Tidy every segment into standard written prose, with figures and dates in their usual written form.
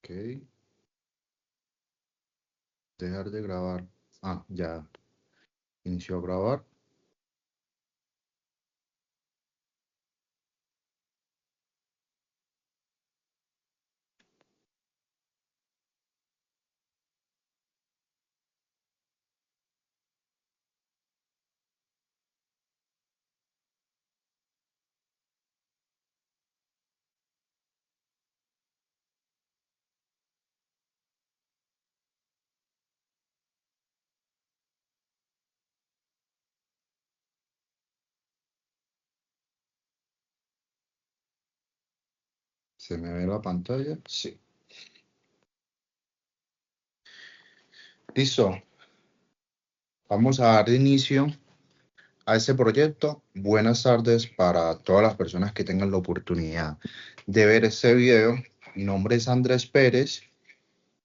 Ok, dejar de grabar. Ya inició a grabar. ¿Se me ve la pantalla? Sí. Listo. Vamos a dar inicio a este proyecto. Buenas tardes para todas las personas que tengan la oportunidad de ver este video. Mi nombre es Andrés Pérez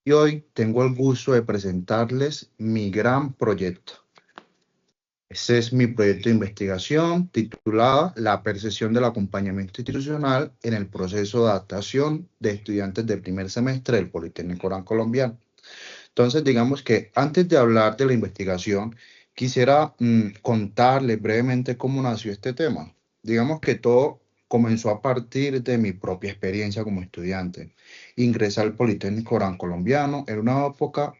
y hoy tengo el gusto de presentarles mi gran proyecto. Este es mi proyecto de investigación titulado La percepción del acompañamiento institucional en el proceso de adaptación de estudiantes del primer semestre del Politécnico Gran Colombiano. Entonces, digamos que antes de hablar de la investigación, quisiera contarles brevemente cómo nació este tema. Digamos que todo comenzó a partir de mi propia experiencia como estudiante. Ingresé al Politécnico Gran Colombiano en una época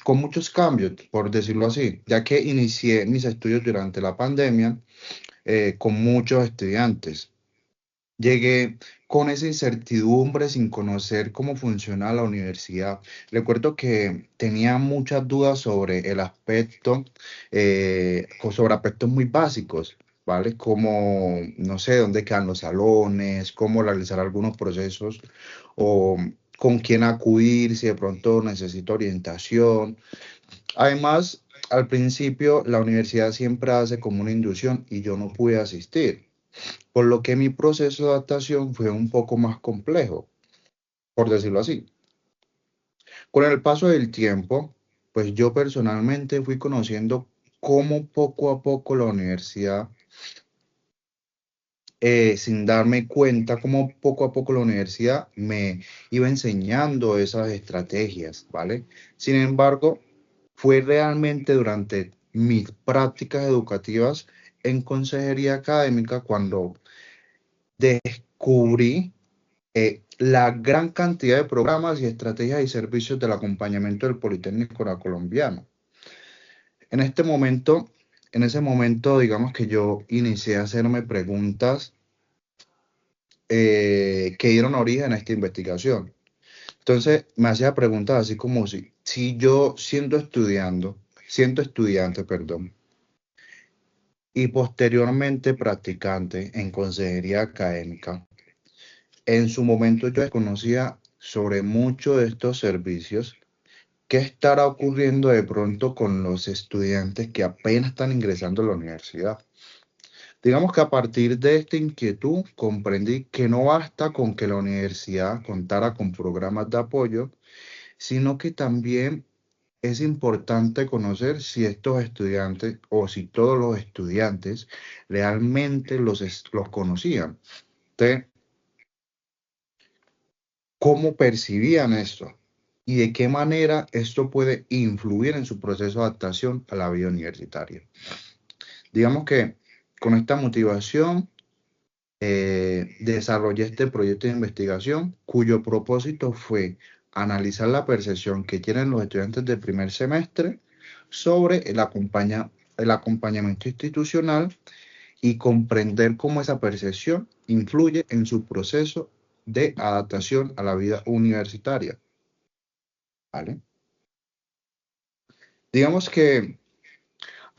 con muchos cambios, por decirlo así, ya que inicié mis estudios durante la pandemia con muchos estudiantes. Llegué con esa incertidumbre sin conocer cómo funciona la universidad. Recuerdo que tenía muchas dudas sobre el aspecto, sobre aspectos muy básicos, ¿vale? Como, no sé, dónde quedan los salones, cómo realizar algunos procesos o con quién acudir si de pronto necesito orientación. Además, al principio la universidad siempre hace como una inducción y yo no pude asistir, por lo que mi proceso de adaptación fue un poco más complejo, por decirlo así. Con el paso del tiempo, pues yo personalmente fui conociendo cómo poco a poco la universidad, sin darme cuenta, cómo poco a poco la universidad me iba enseñando esas estrategias, ¿vale? Sin embargo, fue realmente durante mis prácticas educativas en consejería académica cuando descubrí la gran cantidad de programas y estrategias y servicios del acompañamiento del Politécnico Colombiano. En este momento, en ese momento, digamos que yo inicié a hacerme preguntas que dieron origen a esta investigación. Entonces, me hacía preguntas así como si yo siendo estudiante, perdón, y posteriormente practicante en consejería académica, en su momento yo desconocía sobre muchos de estos servicios. ¿Qué estará ocurriendo de pronto con los estudiantes que apenas están ingresando a la universidad? Digamos que a partir de esta inquietud comprendí que no basta con que la universidad contara con programas de apoyo, sino que también es importante conocer si estos estudiantes o si todos los estudiantes realmente los conocían. Entonces, ¿cómo percibían esto? ¿Y de qué manera esto puede influir en su proceso de adaptación a la vida universitaria? Digamos que con esta motivación desarrollé este proyecto de investigación cuyo propósito fue analizar la percepción que tienen los estudiantes del primer semestre sobre el acompañamiento institucional y comprender cómo esa percepción influye en su proceso de adaptación a la vida universitaria. ¿Vale? Digamos que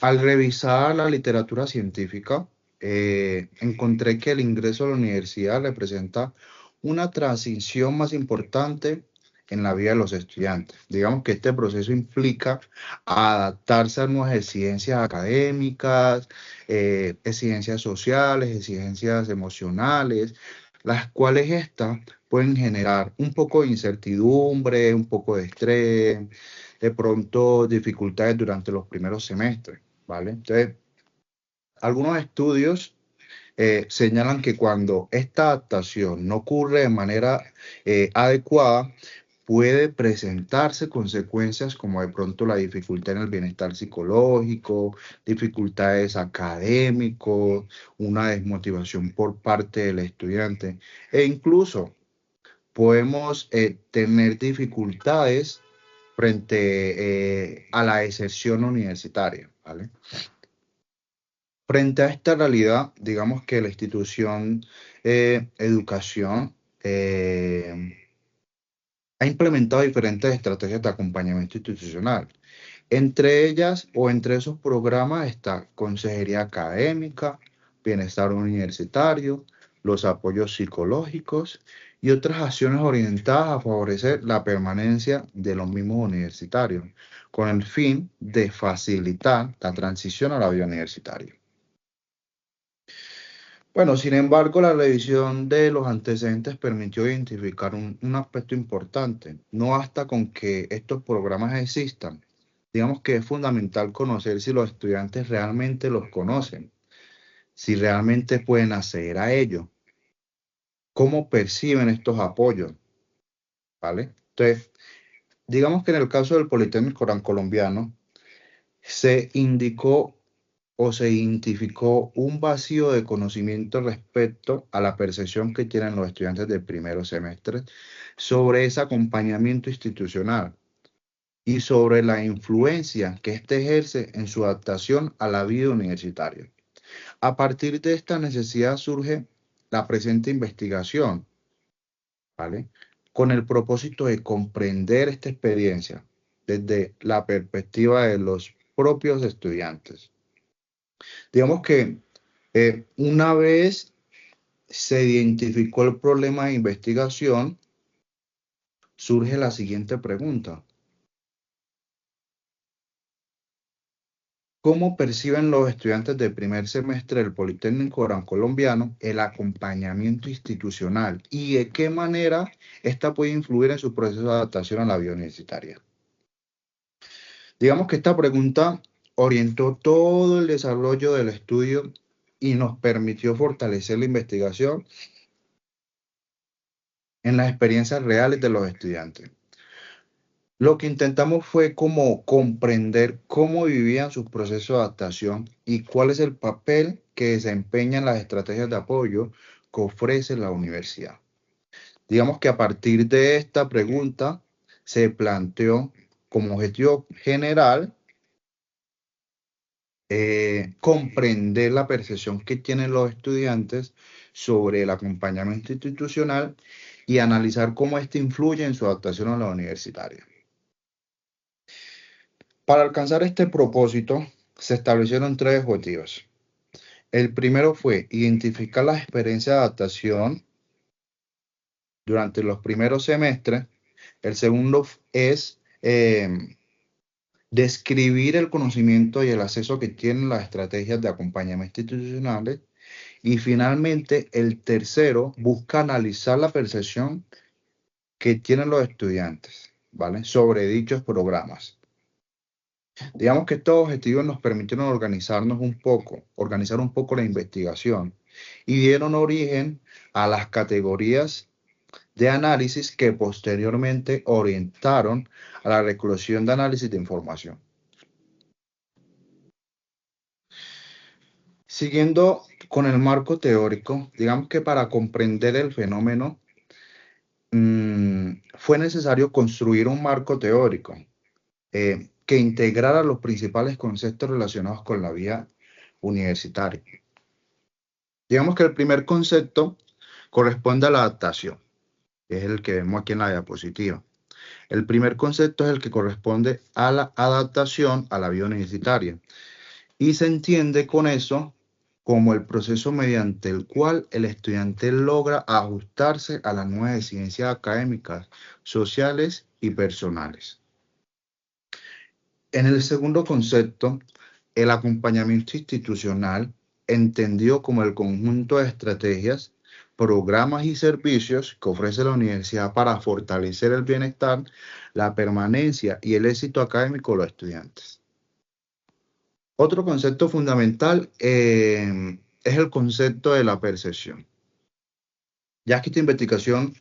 al revisar la literatura científica, encontré que el ingreso a la universidad representa una transición más importante en la vida de los estudiantes. Digamos que este proceso implica adaptarse a nuevas exigencias académicas, exigencias sociales, exigencias emocionales, las cuales estas pueden generar un poco de incertidumbre, un poco de estrés, de pronto dificultades durante los primeros semestres. ¿Vale? Entonces, algunos estudios señalan que cuando esta adaptación no ocurre de manera adecuada, puede presentarse consecuencias como de pronto la dificultad en el bienestar psicológico, dificultades académicos, una desmotivación por parte del estudiante e incluso podemos tener dificultades frente a la deserción universitaria, ¿vale? Frente a esta realidad, digamos que la institución educación ha implementado diferentes estrategias de acompañamiento institucional. Entre ellas o entre esos programas está consejería académica, bienestar universitario, los apoyos psicológicos y otras acciones orientadas a favorecer la permanencia de los mismos universitarios, con el fin de facilitar la transición a la vida universitaria. Bueno, sin embargo, la revisión de los antecedentes permitió identificar un aspecto importante. No basta con que estos programas existan. Digamos que es fundamental conocer si los estudiantes realmente los conocen, si realmente pueden acceder a ellos, cómo perciben estos apoyos, ¿vale? Entonces, digamos que en el caso del Politécnico Gran Colombiano, se indicó o se identificó un vacío de conocimiento respecto a la percepción que tienen los estudiantes del primer semestre sobre ese acompañamiento institucional y sobre la influencia que éste ejerce en su adaptación a la vida universitaria. A partir de esta necesidad surge la presente investigación, ¿vale? Con el propósito de comprender esta experiencia desde la perspectiva de los propios estudiantes. Digamos que una vez se identificó el problema de investigación, surge la siguiente pregunta. ¿Cómo perciben los estudiantes del primer semestre del Politécnico Gran Colombiano el acompañamiento institucional y de qué manera esta puede influir en su proceso de adaptación a la vida universitaria? Digamos que esta pregunta orientó todo el desarrollo del estudio y nos permitió fortalecer la investigación en las experiencias reales de los estudiantes. Lo que intentamos fue como comprender cómo vivían sus procesos de adaptación y cuál es el papel que desempeñan las estrategias de apoyo que ofrece la universidad. Digamos que a partir de esta pregunta se planteó como objetivo general comprender la percepción que tienen los estudiantes sobre el acompañamiento institucional y analizar cómo éste influye en su adaptación a la universitaria. Para alcanzar este propósito, se establecieron tres objetivos. El primero fue identificar las experiencias de adaptación durante los primeros semestres. El segundo es describir el conocimiento y el acceso que tienen las estrategias de acompañamiento institucionales. Y finalmente, el tercero busca analizar la percepción que tienen los estudiantes, ¿vale? Sobre dichos programas. Digamos que estos objetivos nos permitieron organizar un poco la investigación y dieron origen a las categorías de análisis que posteriormente orientaron a la recolección de análisis de información. Siguiendo con el marco teórico, digamos que para comprender el fenómeno fue necesario construir un marco teórico que integrara los principales conceptos relacionados con la vida universitaria. Digamos que el primer concepto corresponde a la adaptación, que es el que vemos aquí en la diapositiva. El primer concepto es el que corresponde a la adaptación a la vida universitaria. Y se entiende con eso como el proceso mediante el cual el estudiante logra ajustarse a las nuevas exigencias académicas, sociales y personales. En el segundo concepto, el acompañamiento institucional, entendido como el conjunto de estrategias, programas y servicios que ofrece la universidad para fortalecer el bienestar, la permanencia y el éxito académico de los estudiantes. Otro concepto fundamental es el concepto de la percepción, ya que esta investigación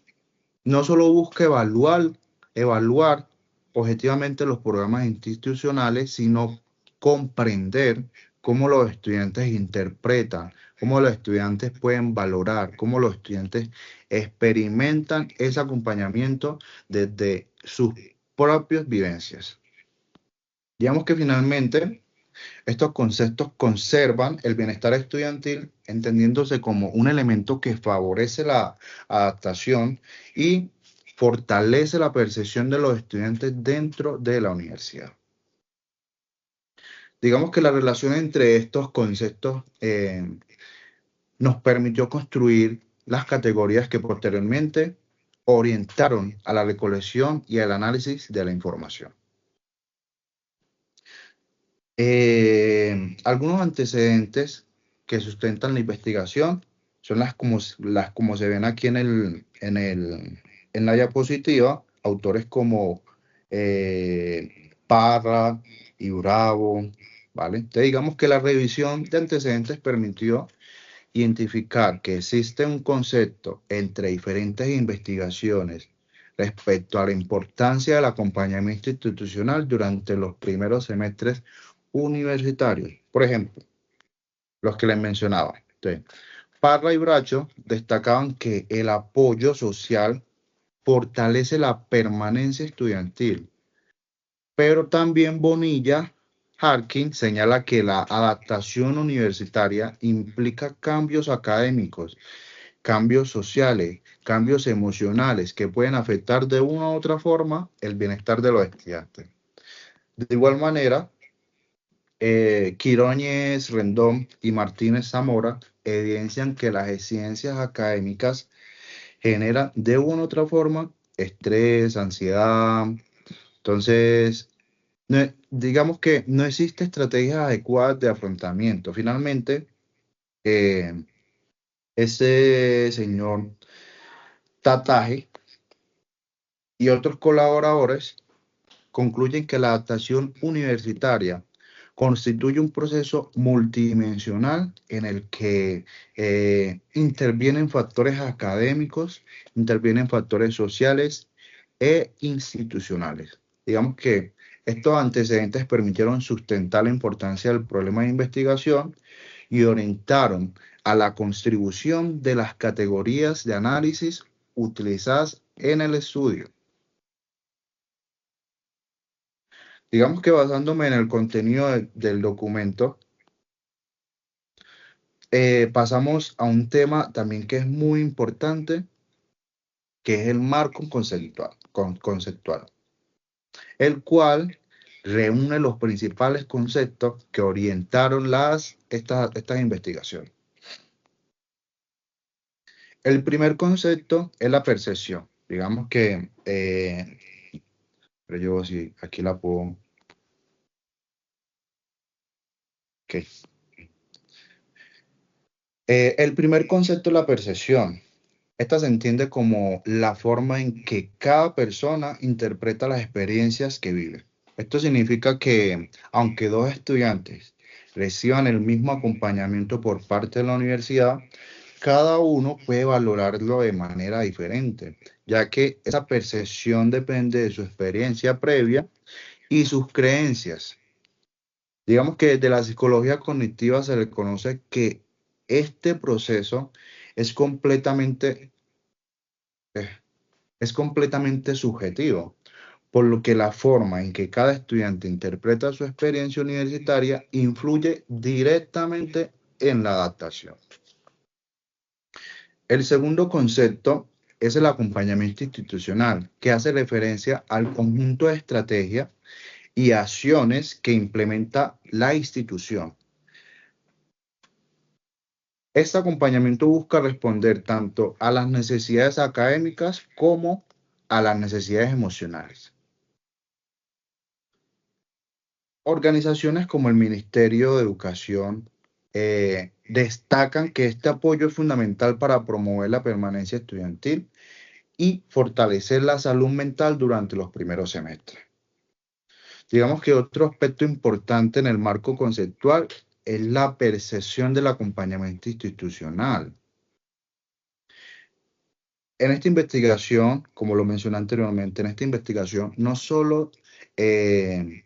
no solo busca evaluar objetivamente los programas institucionales, sino comprender cómo los estudiantes interpretan, cómo los estudiantes pueden valorar, cómo los estudiantes experimentan ese acompañamiento desde sus propias vivencias. Digamos que finalmente estos conceptos conservan el bienestar estudiantil, entendiéndose como un elemento que favorece la adaptación y fortalece la percepción de los estudiantes dentro de la universidad. Digamos que la relación entre estos conceptos nos permitió construir las categorías que posteriormente orientaron a la recolección y al análisis de la información. Algunos antecedentes que sustentan la investigación son las como se ven aquí en la diapositiva, autores como Parra y Bravo, ¿vale? Entonces digamos que la revisión de antecedentes permitió identificar que existe un concepto entre diferentes investigaciones respecto a la importancia del acompañamiento institucional durante los primeros semestres universitarios. Por ejemplo, los que les mencionaba. Entonces, Parra y Bracho destacaban que el apoyo social fortalece la permanencia estudiantil, pero también Bonilla Harkin señala que la adaptación universitaria implica cambios académicos, cambios sociales, cambios emocionales que pueden afectar de una u otra forma el bienestar de los estudiantes. De igual manera, Quiróñez, Rendón y Martínez Zamora evidencian que las exigencias académicas generan de una u otra forma estrés, ansiedad. Entonces, digamos que no existe estrategias adecuadas de afrontamiento. Finalmente, eh, ese señor Tataje y otros colaboradores concluyen que la adaptación universitaria constituye un proceso multidimensional en el que intervienen factores académicos, intervienen factores sociales e institucionales. Digamos que estos antecedentes permitieron sustentar la importancia del problema de investigación y orientaron a la contribución de las categorías de análisis utilizadas en el estudio. Digamos que basándome en el contenido del documento, pasamos a un tema también que es muy importante, que es el marco conceptual, el cual reúne los principales conceptos que orientaron estas investigaciones. El primer concepto es la percepción. Digamos que, pero yo sí, aquí la puedo. Ok. El primer concepto es la percepción. Esta se entiende como la forma en que cada persona interpreta las experiencias que vive. Esto significa que aunque dos estudiantes reciban el mismo acompañamiento por parte de la universidad, cada uno puede valorarlo de manera diferente, ya que esa percepción depende de su experiencia previa y sus creencias. Digamos que desde la psicología cognitiva se le conoce que este proceso es eh, es completamente subjetivo, por lo que la forma en que cada estudiante interpreta su experiencia universitaria influye directamente en la adaptación. El segundo concepto es el acompañamiento institucional, que hace referencia al conjunto de estrategias y acciones que implementa la institución. Este acompañamiento busca responder tanto a las necesidades académicas como a las necesidades emocionales. Organizaciones como el Ministerio de Educación destacan que este apoyo es fundamental para promover la permanencia estudiantil y fortalecer la salud mental durante los primeros semestres. Digamos que otro aspecto importante en el marco conceptual es la percepción del acompañamiento institucional. En esta investigación, como lo mencioné anteriormente, en esta investigación no solo eh,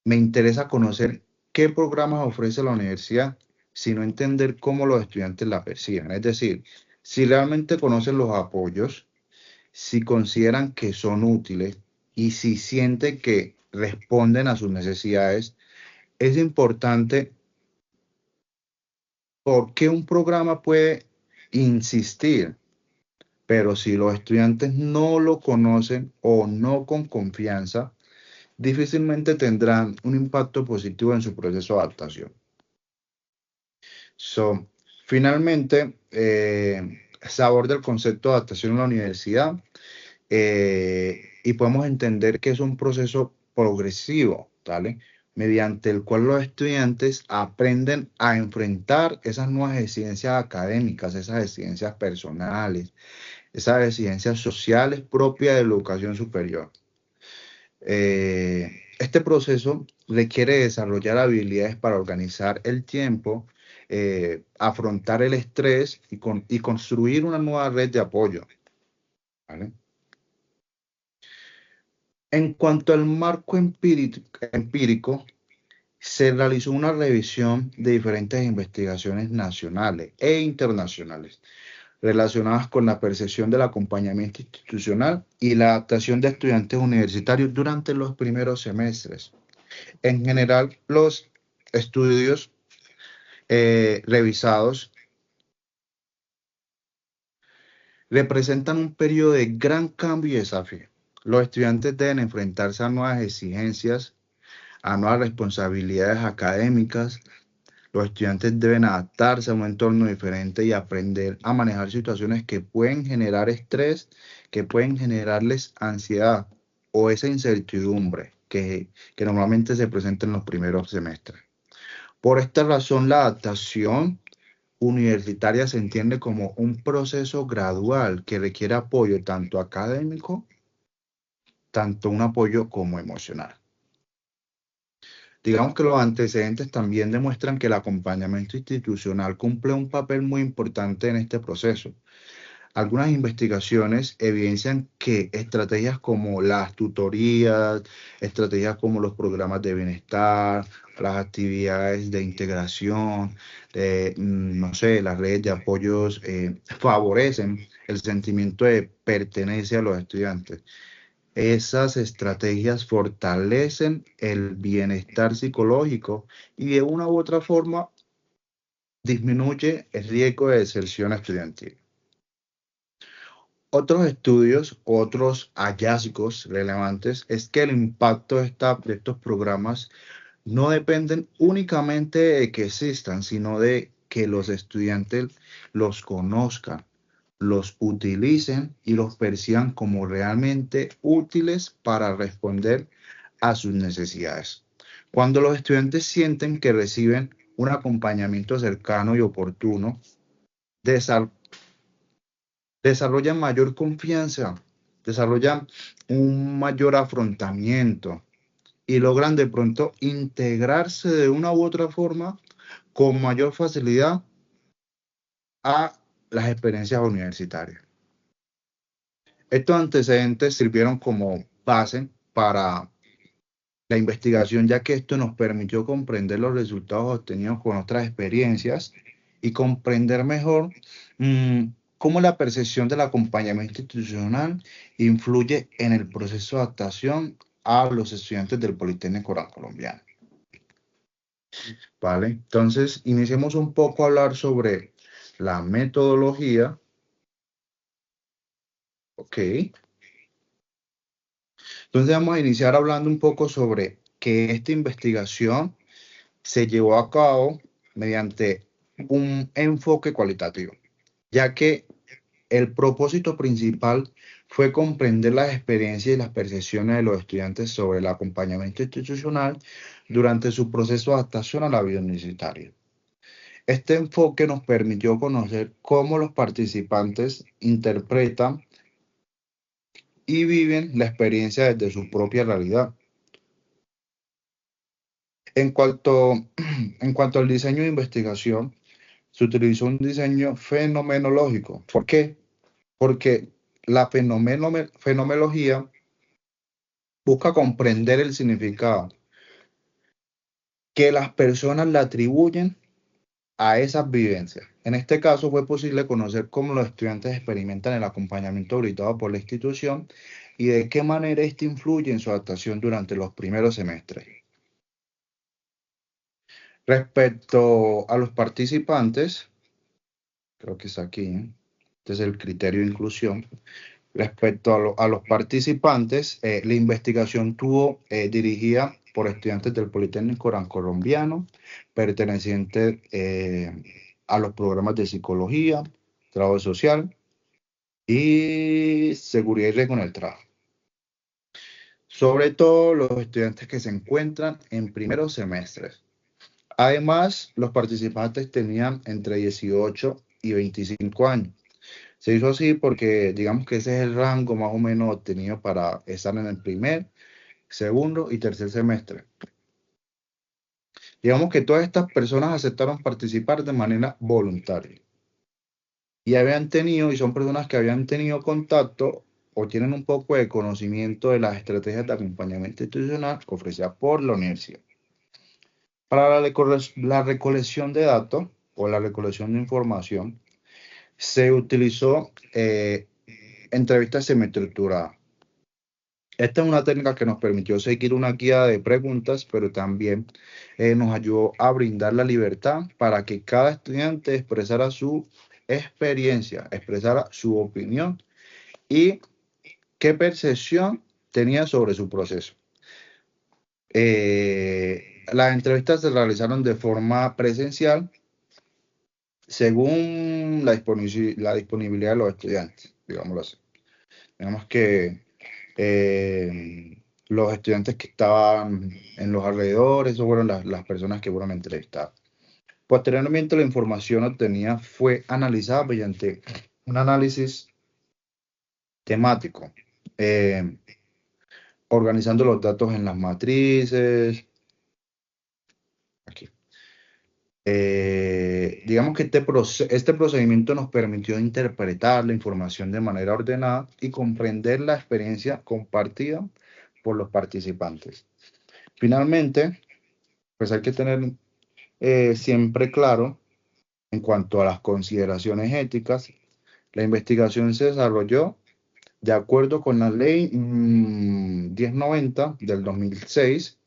me interesa conocer qué programas ofrece la universidad, sino entender cómo los estudiantes la perciben. Es decir, si realmente conocen los apoyos, si consideran que son útiles y si sienten que responden a sus necesidades. Es importante porque un programa puede insistir, pero si los estudiantes no lo conocen o no con confianza, difícilmente tendrán un impacto positivo en su proceso de adaptación. So, finalmente, se aborda el concepto de adaptación en la universidad y podemos entender que es un proceso progresivo, ¿vale? Mediante el cual los estudiantes aprenden a enfrentar esas nuevas exigencias académicas, esas exigencias personales, esas exigencias sociales propias de la educación superior. Este proceso requiere desarrollar habilidades para organizar el tiempo, afrontar el estrés y construir una nueva red de apoyo, ¿vale? En cuanto al marco empírico, se realizó una revisión de diferentes investigaciones nacionales e internacionales relacionadas con la percepción del acompañamiento institucional y la adaptación de estudiantes universitarios durante los primeros semestres. En general, los estudios revisados representan un periodo de gran cambio y desafío. Los estudiantes deben enfrentarse a nuevas exigencias, a nuevas responsabilidades académicas. Los estudiantes deben adaptarse a un entorno diferente y aprender a manejar situaciones que pueden generar estrés, que pueden generarles ansiedad o esa incertidumbre que normalmente se presenta en los primeros semestres. Por esta razón, la adaptación universitaria se entiende como un proceso gradual que requiere apoyo tanto académico, tanto un apoyo como emocional. Digamos que los antecedentes también demuestran que el acompañamiento institucional cumple un papel muy importante en este proceso. Algunas investigaciones evidencian que estrategias como las tutorías, estrategias como los programas de bienestar, las actividades de integración, no sé, las redes de apoyos favorecen el sentimiento de pertenencia a los estudiantes. Esas estrategias fortalecen el bienestar psicológico y de una u otra forma disminuye el riesgo de deserción estudiantil. Otros estudios, otros hallazgos relevantes es que el impacto de estos programas no dependen únicamente de que existan, sino de que los estudiantes los conozcan, los utilicen y los perciban como realmente útiles para responder a sus necesidades. Cuando los estudiantes sienten que reciben un acompañamiento cercano y oportuno, desa- desarrollan mayor confianza, desarrollan un mayor afrontamiento y logran de pronto integrarse de una u otra forma con mayor facilidad a las experiencias universitarias. Estos antecedentes sirvieron como base para la investigación, ya que esto nos permitió comprender los resultados obtenidos con otras experiencias y comprender mejor mm, cómo la percepción del acompañamiento institucional influye en el proceso de adaptación a los estudiantes del Politécnico Gran Colombiano. ¿Vale? Entonces, iniciemos un poco a hablar sobre la metodología. Ok. Entonces, vamos a iniciar hablando un poco sobre que esta investigación se llevó a cabo mediante un enfoque cualitativo, ya que el propósito principal fue comprender las experiencias y las percepciones de los estudiantes sobre el acompañamiento institucional durante su proceso de adaptación a la vida universitaria. Este enfoque nos permitió conocer cómo los participantes interpretan y viven la experiencia desde su propia realidad. En cuanto, en cuanto al diseño de investigación, se utilizó un diseño fenomenológico. ¿Por qué? Porque la fenomenología busca comprender el significado que las personas le atribuyen a esas vivencias. En este caso fue posible conocer cómo los estudiantes experimentan el acompañamiento brindado por la institución y de qué manera este influye en su adaptación durante los primeros semestres. Respecto a los participantes, creo que está aquí, ¿eh? Este es el criterio de inclusión. Respecto a los participantes, la investigación tuvo dirigida por estudiantes del Politécnico Gran Colombiano, pertenecientes a los programas de psicología, trabajo social y seguridad y riesgo en el trabajo. Sobre todo los estudiantes que se encuentran en primeros semestres. Además, los participantes tenían entre 18 y 25 años. Se hizo así porque digamos que ese es el rango más o menos obtenido para estar en el primer, segundo y tercer semestre. Digamos que todas estas personas aceptaron participar de manera voluntaria y habían tenido, y son personas que habían tenido contacto o tienen un poco de conocimiento de las estrategias de acompañamiento institucional ofrecidas por la universidad. Para la recolección de datos o la recolección de información, se utilizó entrevistas semiestructuradas. Esta es una técnica que nos permitió seguir una guía de preguntas, pero también nos ayudó a brindar la libertad para que cada estudiante expresara su experiencia, expresara su opinión y qué percepción tenía sobre su proceso. Las entrevistas se realizaron de forma presencial según la disponibilidad de los estudiantes, digámoslo así. Digamos que los estudiantes que estaban en los alrededores, o fueron las personas que fueron entrevistadas. Posteriormente, la información obtenida fue analizada mediante un análisis temático, eh, organizando los datos en las matrices. Aquí. Digamos que este procedimiento nos permitió interpretar la información de manera ordenada y comprender la experiencia compartida por los participantes. Finalmente, pues hay que tener siempre claro en cuanto a las consideraciones éticas, la investigación se desarrolló de acuerdo con la ley 1090 del 2006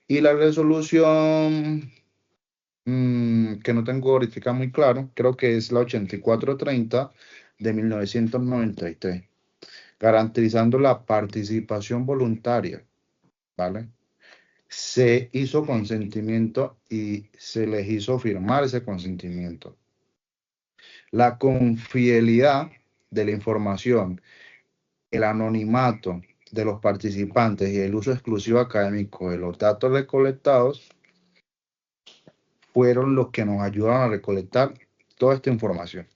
y la resolución que no tengo ahorita muy claro, creo que es la 8430 de 1993, garantizando la participación voluntaria, ¿vale? Se hizo consentimiento y se les hizo firmar ese consentimiento. La confidencialidad de la información, el anonimato de los participantes y el uso exclusivo académico de los datos recolectados fueron los que nos ayudaron a recolectar toda esta información.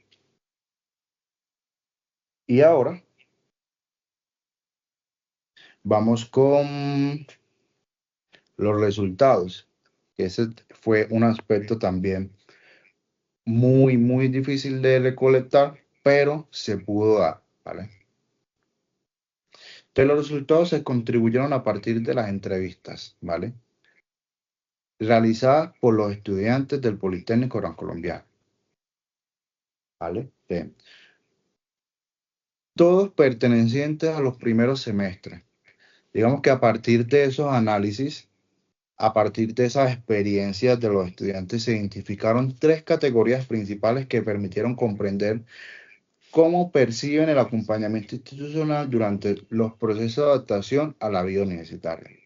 Y ahora vamos con los resultados. Ese fue un aspecto también muy, muy difícil de recolectar, pero se pudo dar, ¿vale? Entonces los resultados se contribuyeron a partir de las entrevistas, ¿vale? Realizadas por los estudiantes del Politécnico Gran Colombiano, ¿vale? Bien. Todos pertenecientes a los primeros semestres. Digamos que a partir de esos análisis, a partir de esas experiencias de los estudiantes, se identificaron tres categorías principales que permitieron comprender cómo perciben el acompañamiento institucional durante los procesos de adaptación a la vida universitaria.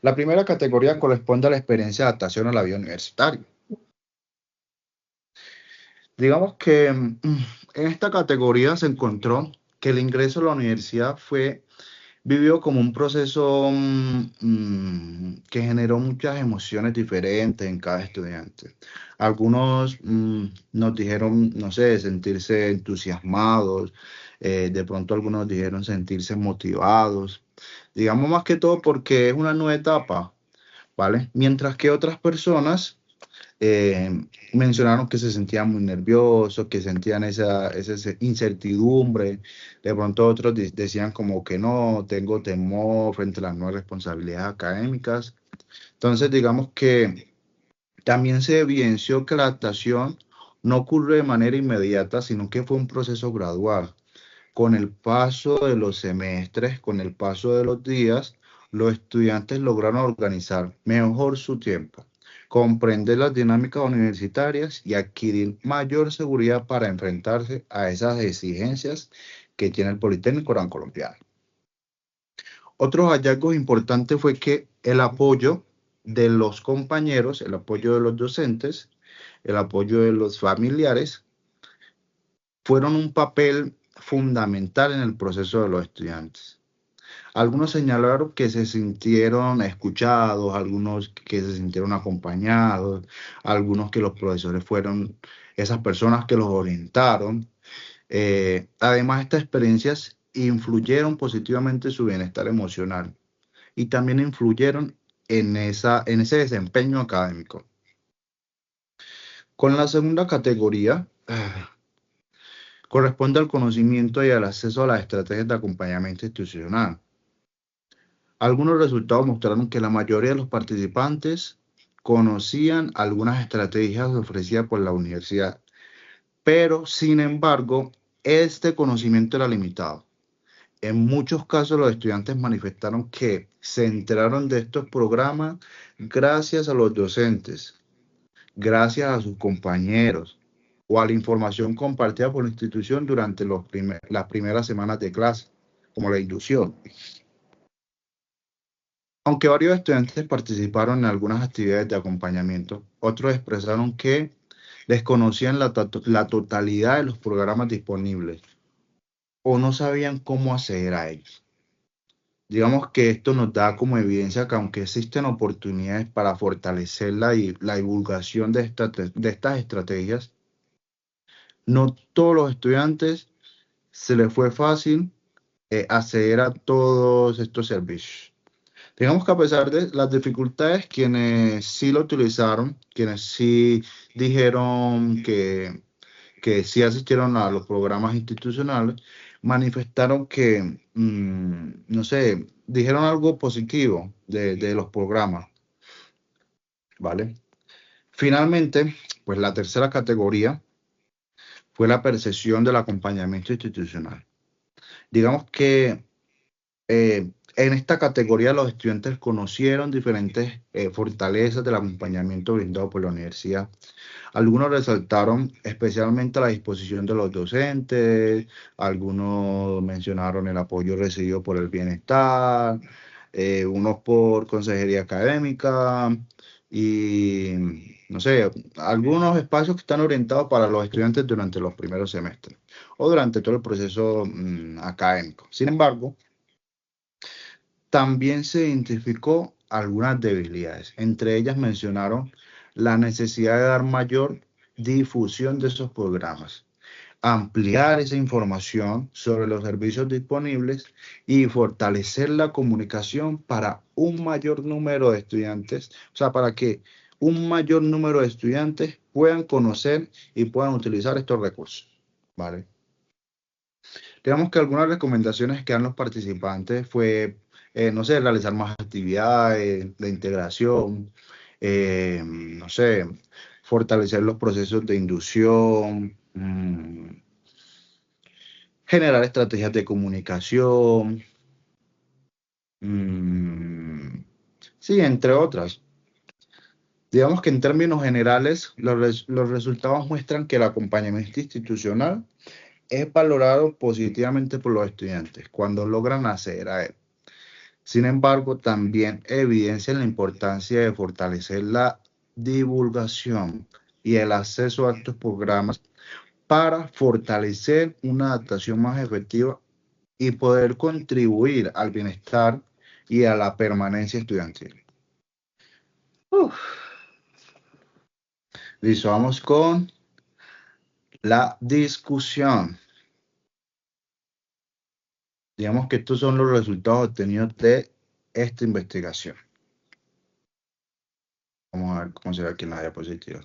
La primera categoría corresponde a la experiencia de adaptación a la vida universitaria. Digamos que en esta categoría se encontró que el ingreso a la universidad fue vivió como un proceso que generó muchas emociones diferentes en cada estudiante. Algunos nos dijeron, no sé, sentirse entusiasmados, de pronto algunos dijeron sentirse motivados, digamos más que todo porque es una nueva etapa, ¿vale? Mientras que otras personas mencionaron que se sentían muy nerviosos, que sentían esa incertidumbre. De pronto otros decían como que no, tengo temor frente a las nuevas responsabilidades académicas. Entonces, digamos que también se evidenció que la adaptación no ocurre de manera inmediata, sino que fue un proceso gradual. Con el paso de los semestres, con el paso de los días, los estudiantes lograron organizar mejor su tiempo, comprender las dinámicas universitarias y adquirir mayor seguridad para enfrentarse a esas exigencias que tiene el Politécnico Gran Colombiano. Otros hallazgos importantes fue que el apoyo de los compañeros, el apoyo de los docentes, el apoyo de los familiares, fueron un papel fundamental en el proceso de los estudiantes. Algunos señalaron que se sintieron escuchados, algunos que se sintieron acompañados, algunos que los profesores fueron esas personas que los orientaron. Además, estas experiencias influyeron positivamente en su bienestar emocional y también influyeron en ese desempeño académico. Con la segunda categoría, corresponde al conocimiento y al acceso a las estrategias de acompañamiento institucional. Algunos resultados mostraron que la mayoría de los participantes conocían algunas estrategias ofrecidas por la universidad, pero sin embargo, este conocimiento era limitado. En muchos casos, los estudiantes manifestaron que se enteraron de estos programas gracias a los docentes, gracias a sus compañeros o a la información compartida por la institución durante las primeras semanas de clase, como la inducción. Aunque varios estudiantes participaron en algunas actividades de acompañamiento, otros expresaron que desconocían la totalidad de los programas disponibles o no sabían cómo acceder a ellos. Digamos que esto nos da como evidencia que aunque existen oportunidades para fortalecer la divulgación de estas estrategias, no todos los estudiantes se les fue fácil acceder a todos estos servicios. Digamos que a pesar de las dificultades, quienes sí lo utilizaron, quienes sí dijeron que sí asistieron a los programas institucionales, manifestaron que, no sé, dijeron algo positivo de los programas, ¿vale? Finalmente, pues la tercera categoría fue la percepción del acompañamiento institucional. Digamos que en esta categoría los estudiantes conocieron diferentes fortalezas del acompañamiento brindado por la universidad. Algunos resaltaron especialmente la disposición de los docentes, algunos mencionaron el apoyo recibido por el bienestar, unos por consejería académica y, no sé, algunos espacios que están orientados para los estudiantes durante los primeros semestres o durante todo el proceso académico. Sin embargo, también se identificó algunas debilidades. Entre ellas mencionaron la necesidad de dar mayor difusión de esos programas, ampliar esa información sobre los servicios disponibles y fortalecer la comunicación para un mayor número de estudiantes, o sea, para que un mayor número de estudiantes puedan conocer y puedan utilizar estos recursos, ¿vale? Digamos que algunas recomendaciones que dan los participantes fue, no sé, realizar más actividades de integración, no sé, fortalecer los procesos de inducción, generar estrategias de comunicación, mm, sí, entre otras. Digamos que en términos generales, los resultados muestran que el acompañamiento institucional es valorado positivamente por los estudiantes cuando logran acceder a él. Sin embargo, también evidencia la importancia de fortalecer la divulgación y el acceso a estos programas para fortalecer una adaptación más efectiva y poder contribuir al bienestar y a la permanencia estudiantil. Uf. Listo, vamos con la discusión. Digamos que estos son los resultados obtenidos de esta investigación. a ver cómo se ve aquí en la diapositiva.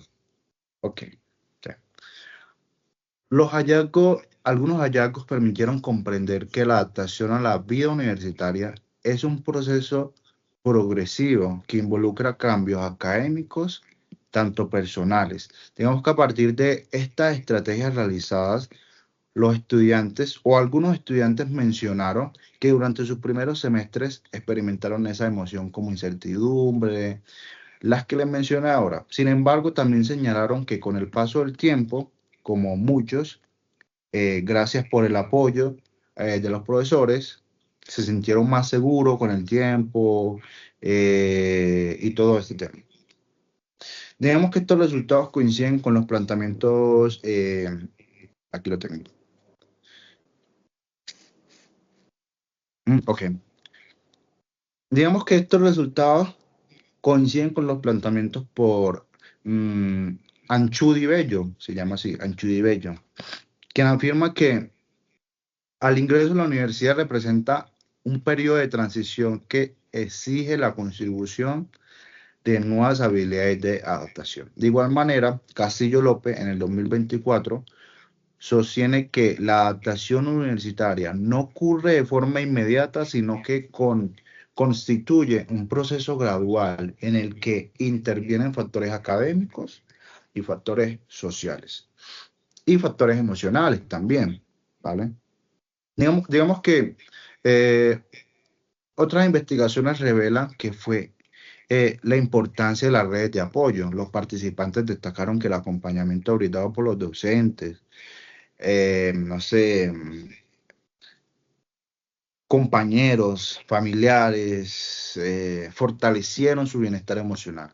Ok. Sí. Algunos hallazgos permitieron comprender que la adaptación a la vida universitaria es un proceso progresivo que involucra cambios académicos, tanto personales. Digamos que a partir de estas estrategias realizadas, los estudiantes o algunos estudiantes mencionaron que durante sus primeros semestres experimentaron esa emoción como incertidumbre, las que les mencioné ahora. Sin embargo, también señalaron que con el paso del tiempo, como muchos, gracias por el apoyo de los profesores, se sintieron más seguros con el tiempo y todo este tema. Digamos que estos resultados coinciden con los planteamientos, aquí lo tengo. Ok. Digamos que estos resultados coinciden con los planteamientos por mm, Anchudi Bello, se llama así, Anchudi Bello, quien afirma que al ingreso a la universidad representa un periodo de transición que exige la contribución de nuevas habilidades de adaptación. De igual manera, Castillo López en el 2024 sostiene que la adaptación universitaria no ocurre de forma inmediata, sino que constituye un proceso gradual en el que intervienen factores académicos y factores sociales y factores emocionales también, ¿vale? Digamos que eh, otras investigaciones revelan que fue la importancia de las redes de apoyo. Los participantes destacaron que el acompañamiento brindado por los docentes, no sé, compañeros, familiares, fortalecieron su bienestar emocional.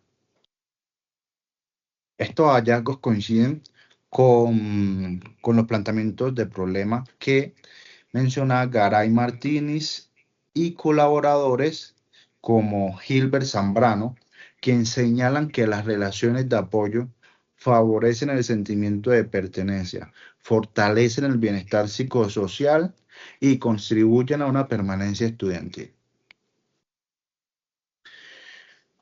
Estos hallazgos coinciden con los planteamientos de problemas que menciona Garay Martínez y colaboradores como Gilbert Zambrano, quien señalan que las relaciones de apoyo favorecen el sentimiento de pertenencia, fortalecen el bienestar psicosocial y contribuyen a una permanencia estudiantil.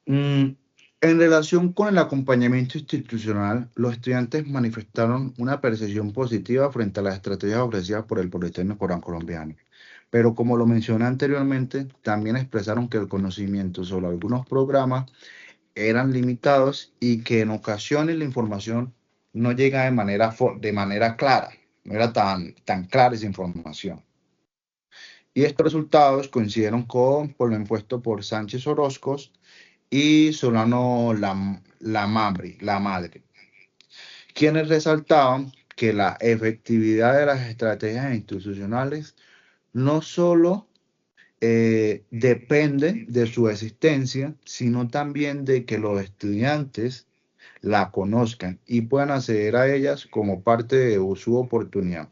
Mm, En relación con el acompañamiento institucional, los estudiantes manifestaron una percepción positiva frente a las estrategias ofrecidas por el Politécnico Colombiano. Pero como lo mencioné anteriormente, también expresaron que el conocimiento sobre algunos programas eran limitados y que en ocasiones la información no llega de manera clara, no era tan clara esa información. Y estos resultados coincidieron por lo impuesto por Sánchez Orozcos y Solano la Madre, quienes resaltaban que la efectividad de las estrategias institucionales no solo depende de su existencia, sino también de que los estudiantes la conozcan y puedan acceder a ellas como parte de su oportunidad.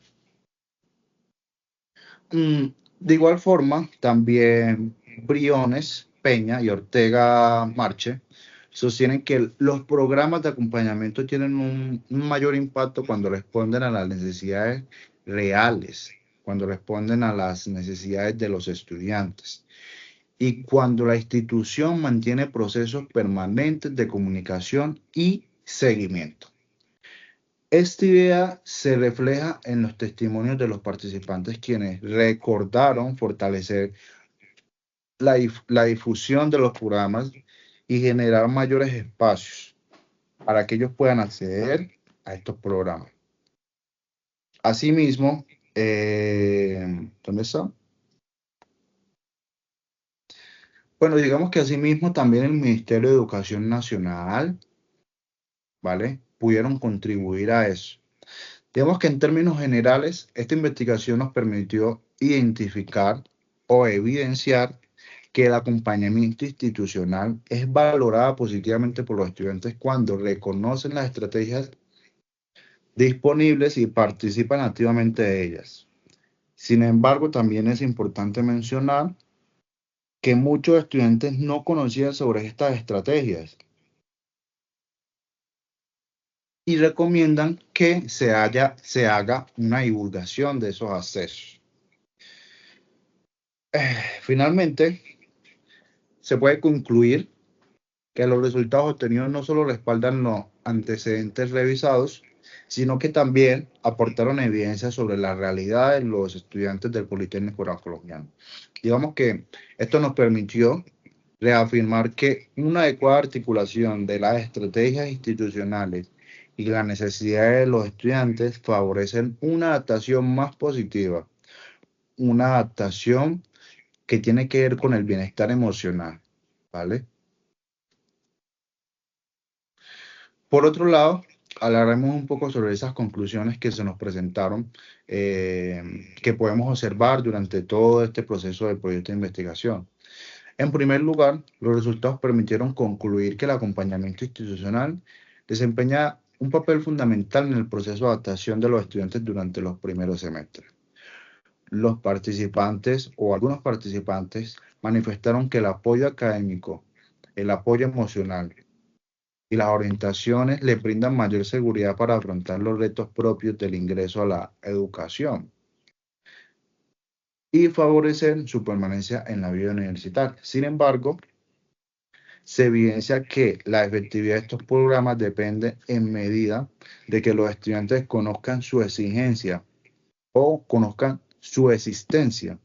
De igual forma, también Briones, Peña y Ortega Marche sostienen que los programas de acompañamiento tienen un mayor impacto cuando responden a las necesidades reales, cuando responden a las necesidades de los estudiantes y cuando la institución mantiene procesos permanentes de comunicación y seguimiento. Esta idea se refleja en los testimonios de los participantes quienes recordaron fortalecer la difusión de los programas y generar mayores espacios para que ellos puedan acceder a estos programas. Asimismo, ¿dónde está? Bueno, digamos que asimismo también el Ministerio de Educación Nacional, ¿vale? Pudieron contribuir a eso. Digamos que en términos generales, esta investigación nos permitió identificar o evidenciar que el acompañamiento institucional es valorado positivamente por los estudiantes cuando reconocen las estrategias disponibles y participan activamente de ellas. Sin embargo, también es importante mencionar que muchos estudiantes no conocían sobre estas estrategias y recomiendan que se haga una divulgación de esos accesos. Finalmente, se puede concluir que los resultados obtenidos no solo respaldan los antecedentes revisados, sino que también aportaron evidencia sobre la realidad de los estudiantes del Politécnico Colombiano. Digamos que esto nos permitió reafirmar que una adecuada articulación de las estrategias institucionales y las necesidades de los estudiantes favorecen una adaptación más positiva, una adaptación que tiene que ver con el bienestar emocional, ¿vale? Por otro lado, hablaremos un poco sobre esas conclusiones que se nos presentaron, que podemos observar durante todo este proceso del proyecto de investigación. En primer lugar, los resultados permitieron concluir que el acompañamiento institucional desempeña un papel fundamental en el proceso de adaptación de los estudiantes durante los primeros semestres. Los participantes o algunos participantes manifestaron que el apoyo académico, el apoyo emocional y las orientaciones le brindan mayor seguridad para afrontar los retos propios del ingreso a la educación y favorecer su permanencia en la vida universitaria. Sin embargo, se evidencia que la efectividad de estos programas depende en medida de que los estudiantes conozcan su exigencia o conozcan su existencia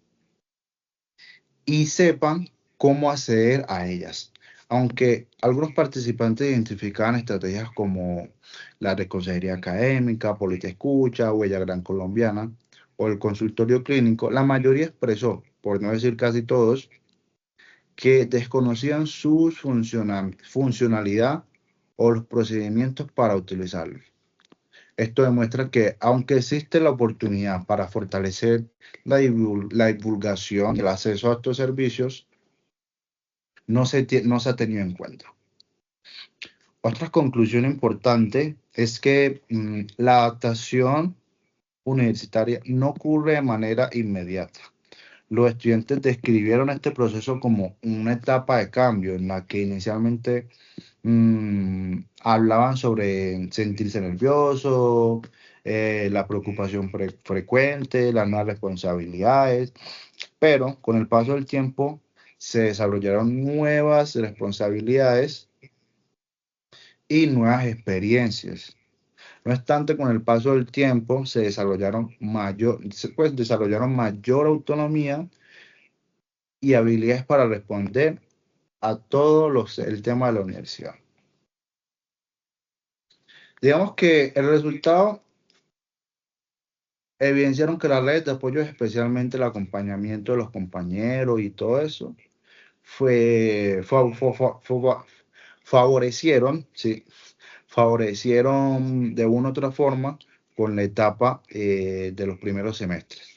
y sepan cómo acceder a ellas. Aunque algunos participantes identificaban estrategias como la consejería académica, política escucha, huella gran colombiana o el consultorio clínico, la mayoría expresó, por no decir casi todos, que desconocían su funcionalidad o los procedimientos para utilizarlos. Esto demuestra que aunque existe la oportunidad para fortalecer la divulgación y el acceso a estos servicios, no se ha tenido en cuenta. Otra conclusión importante es que la adaptación universitaria no ocurre de manera inmediata. Los estudiantes describieron este proceso como una etapa de cambio en la que inicialmente hablaban sobre sentirse nervioso, la preocupación frecuente, las nuevas responsabilidades, pero con el paso del tiempo se desarrollaron nuevas responsabilidades y nuevas experiencias. No obstante, con el paso del tiempo desarrollaron mayor autonomía y habilidades para responder a el tema de la universidad. Digamos que el resultado evidenciaron que las redes de apoyo, especialmente el acompañamiento de los compañeros y todo eso, favorecieron, sí, favorecieron de una u otra forma con la etapa de los primeros semestres.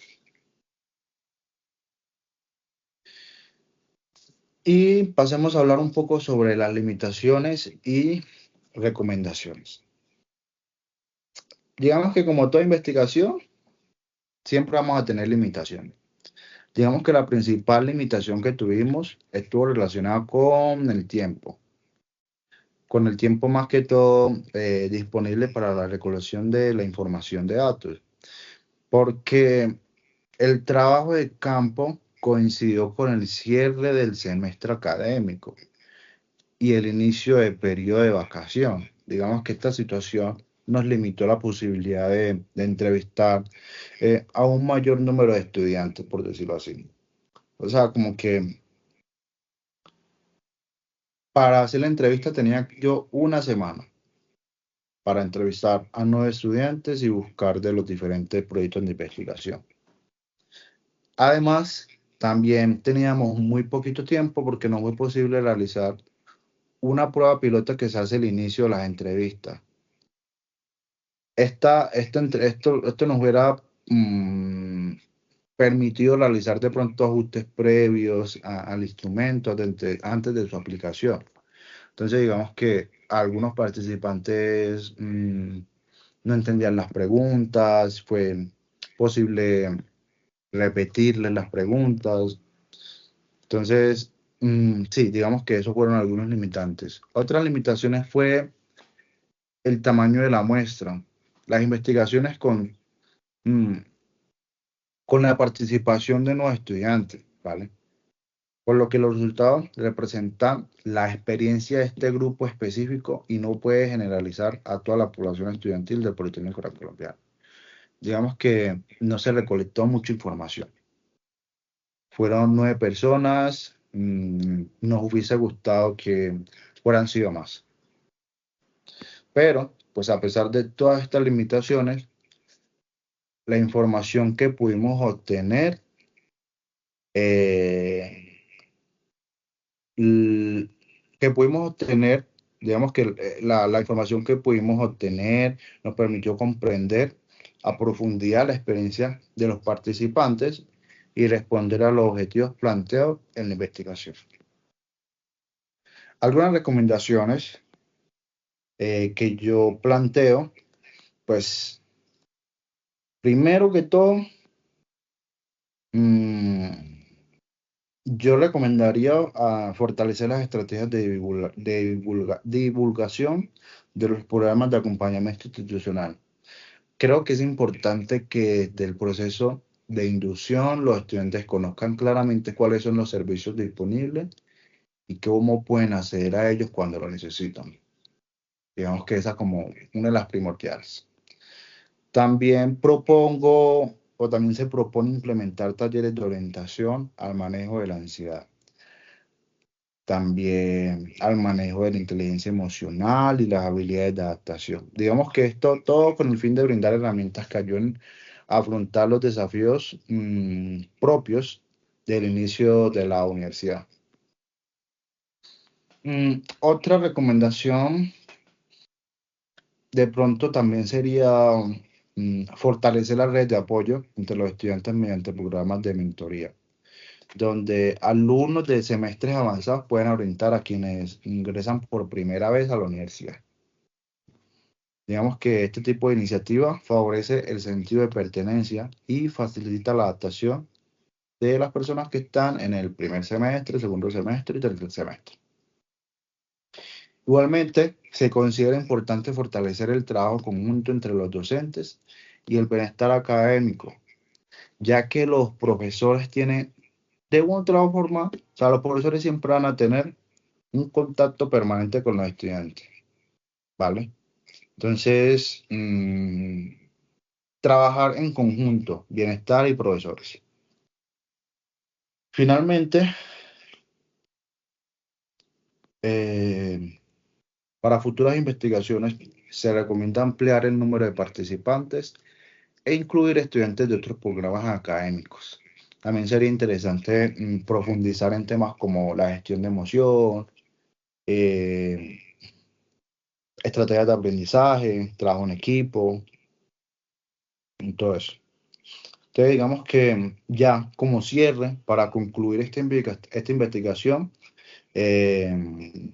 Y pasemos a hablar un poco sobre las limitaciones y recomendaciones. Digamos que como toda investigación, siempre vamos a tener limitaciones. Digamos que la principal limitación que tuvimos estuvo relacionada con el tiempo más que todo disponible para la recolección de la información de datos, porque el trabajo de campo coincidió con el cierre del semestre académico y el inicio del periodo de vacación. Digamos que esta situación nos limitó la posibilidad de entrevistar a un mayor número de estudiantes, por decirlo así. O sea, como que para hacer la entrevista tenía yo una semana para entrevistar a 9 estudiantes y buscar de los diferentes proyectos de investigación. Además, también teníamos muy poquito tiempo porque no fue posible realizar una prueba piloto que se hace al inicio de las entrevistas. Esto nos hubiera permitido realizar de pronto ajustes previos al instrumento antes de su aplicación. Entonces, digamos que algunos participantes no entendían las preguntas, fue posible repetirles las preguntas. Entonces, sí, digamos que esos fueron algunos limitantes. Otras limitaciones fue el tamaño de la muestra. Las investigaciones mm, con la participación de los estudiantes, ¿vale? por lo que los resultados representan la experiencia de este grupo específico y no puede generalizar a toda la población estudiantil del Politécnico Colombiano. Digamos que no se recolectó mucha información. Fueron 9 personas, nos hubiese gustado que fueran sido más. Pero, pues a pesar de todas estas limitaciones, la información que pudimos obtener, eh, l- que pudimos obtener, digamos que la información que pudimos obtener nos permitió comprender a profundidad la experiencia de los participantes y responder a los objetivos planteados en la investigación. Algunas recomendaciones que yo planteo, pues primero que todo, mm, yo recomendaría fortalecer las estrategias de divulgación de los programas de acompañamiento institucional. Creo que es importante que del proceso de inducción los estudiantes conozcan claramente cuáles son los servicios disponibles y cómo pueden acceder a ellos cuando lo necesitan. Digamos que esa es como una de las primordiales. También propongo o también se propone implementar talleres de orientación al manejo de la ansiedad, también al manejo de la inteligencia emocional y las habilidades de adaptación. Digamos que esto todo con el fin de brindar herramientas que ayuden a afrontar los desafíos propios del inicio de la universidad. Otra recomendación de pronto también sería fortalecer la red de apoyo entre los estudiantes mediante programas de mentoría, donde alumnos de semestres avanzados pueden orientar a quienes ingresan por primera vez a la universidad. Digamos que este tipo de iniciativa favorece el sentido de pertenencia y facilita la adaptación de las personas que están en el primer semestre, segundo semestre y tercer semestre. Igualmente, se considera importante fortalecer el trabajo conjunto entre los docentes y el bienestar académico, ya que los profesores tienen, de una u otra forma, o sea, los profesores siempre van a tener un contacto permanente con los estudiantes, ¿vale? Entonces, trabajar en conjunto, bienestar y profesores. Finalmente, eh, para futuras investigaciones se recomienda ampliar el número de participantes e incluir estudiantes de otros programas académicos. También sería interesante profundizar en temas como la gestión de emoción, eh, estrategias de aprendizaje, trabajo en equipo, y todo eso. Entonces, digamos que ya como cierre, para concluir esta investigación, eh,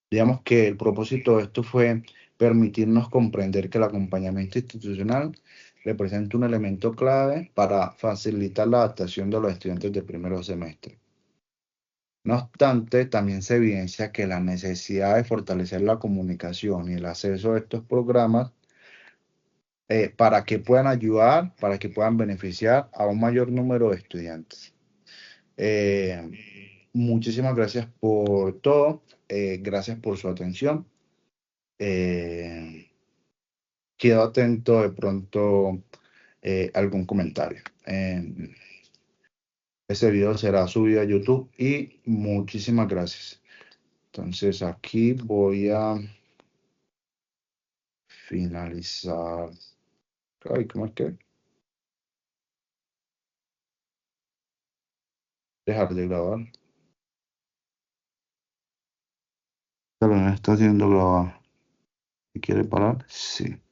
digamos que el propósito de esto fue permitirnos comprender que el acompañamiento institucional representa un elemento clave para facilitar la adaptación de los estudiantes de primer semestre. No obstante, también se evidencia que la necesidad de fortalecer la comunicación y el acceso a estos programas para que puedan ayudar, para que puedan beneficiar a un mayor número de estudiantes. Muchísimas gracias por todo, gracias por su atención. Eh, Quedo atento de pronto algún comentario. Ese video será subido a YouTube y muchísimas gracias. Entonces aquí voy a finalizar. Ay, ¿cómo es que? Dejar de grabar. Pero no está haciendo grabar. ¿Y quiere parar? Sí.